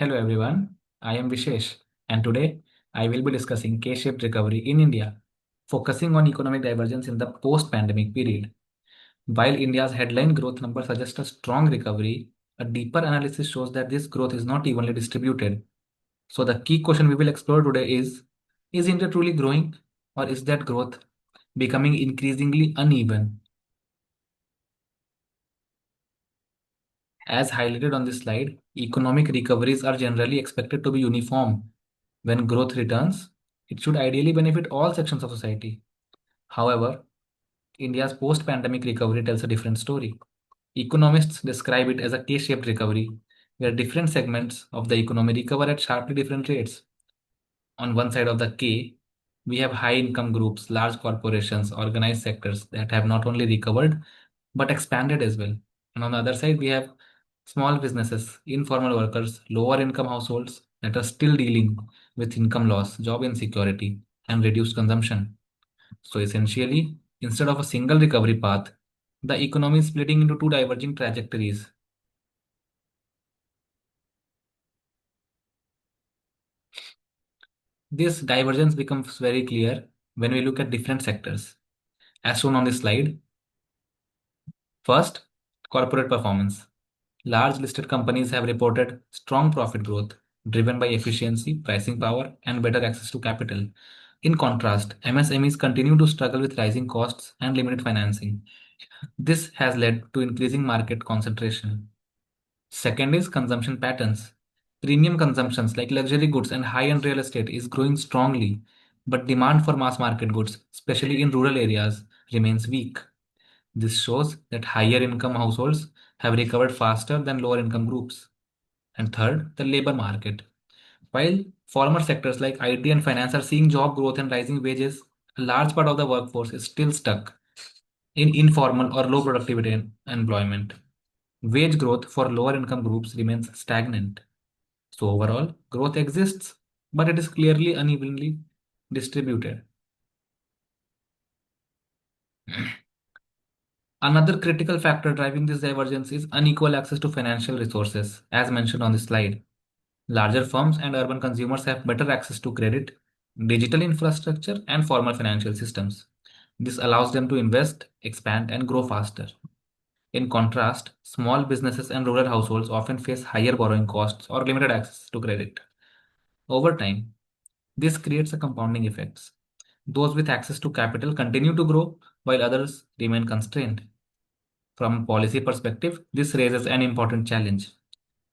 Hello everyone, I am Vishesh and today I will be discussing K-shaped recovery in India, focusing on economic divergence in the post-pandemic period. While India's headline growth numbers suggest a strong recovery, a deeper analysis shows that this growth is not evenly distributed. So the key question we will explore today is India truly growing or is that growth becoming increasingly uneven? As highlighted on this slide, economic recoveries are generally expected to be uniform. When growth returns, it should ideally benefit all sections of society. However, India's post pandemic recovery tells a different story. Economists describe it as a K shaped recovery, where different segments of the economy recover at sharply different rates. On one side of the K, we have high income groups, large corporations, organized sectors that have not only recovered but expanded as well. And on the other side, we have small businesses, informal workers, lower income households that are still dealing with income loss, job insecurity, and reduced consumption. So essentially, instead of a single recovery path, the economy is splitting into two diverging trajectories. This divergence becomes very clear when we look at different sectors. As shown on this slide, first, corporate performance. Large listed companies have reported strong profit growth driven by efficiency, pricing power, and better access to capital. In contrast, MSMEs continue to struggle with rising costs and limited financing. This has led to increasing market concentration. Second is consumption patterns. Premium consumptions like luxury goods and high end real estate is growing strongly, but demand for mass market goods, especially in rural areas, remains weak. This shows that higher income households have recovered faster than lower income groups. And third, the labor market. While former sectors like IT and finance are seeing job growth and rising wages, a large part of the workforce is still stuck in informal or low productivity employment. Wage growth for lower income groups remains stagnant. So, overall, growth exists, but it is clearly unevenly distributed. Another critical factor driving this divergence is unequal access to financial resources, as mentioned on the slide. Larger firms and urban consumers have better access to credit, digital infrastructure, and formal financial systems. This allows them to invest, expand, and grow faster. In contrast, small businesses and rural households often face higher borrowing costs or limited access to credit. Over time, this creates a compounding effect. Those with access to capital continue to grow while others remain constrained. From a policy perspective, this raises an important challenge.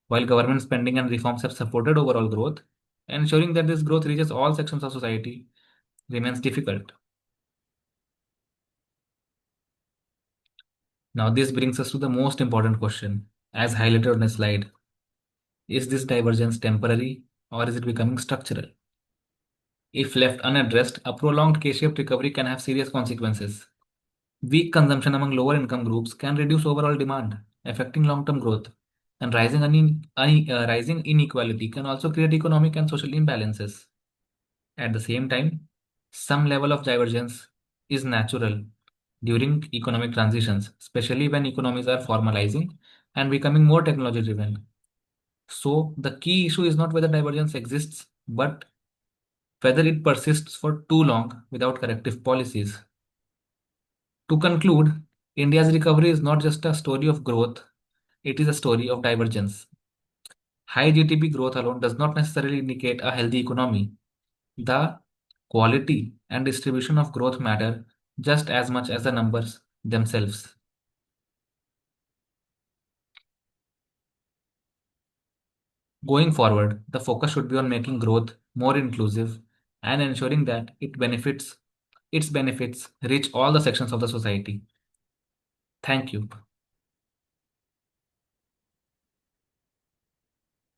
While government spending and reforms have supported overall growth, ensuring that this growth reaches all sections of society remains difficult. Now, this brings us to the most important question, as highlighted on the slide. Is this divergence temporary or is it becoming structural? If left unaddressed, a prolonged K-shaped recovery can have serious consequences. Weak consumption among lower income groups can reduce overall demand, affecting long-term growth. And rising inequality can also create economic and social imbalances. At the same time, some level of divergence is natural during economic transitions, especially when economies are formalizing and becoming more technology driven. So, the key issue is not whether divergence exists, but whether it persists for too long without corrective policies. To conclude, India's recovery is not just a story of growth, it is a story of divergence. High GDP growth alone does not necessarily indicate a healthy economy. The quality and distribution of growth matter just as much as the numbers themselves. Going forward, the focus should be on making growth more inclusive and ensuring that its benefits reach all the sections of the society. Thank you.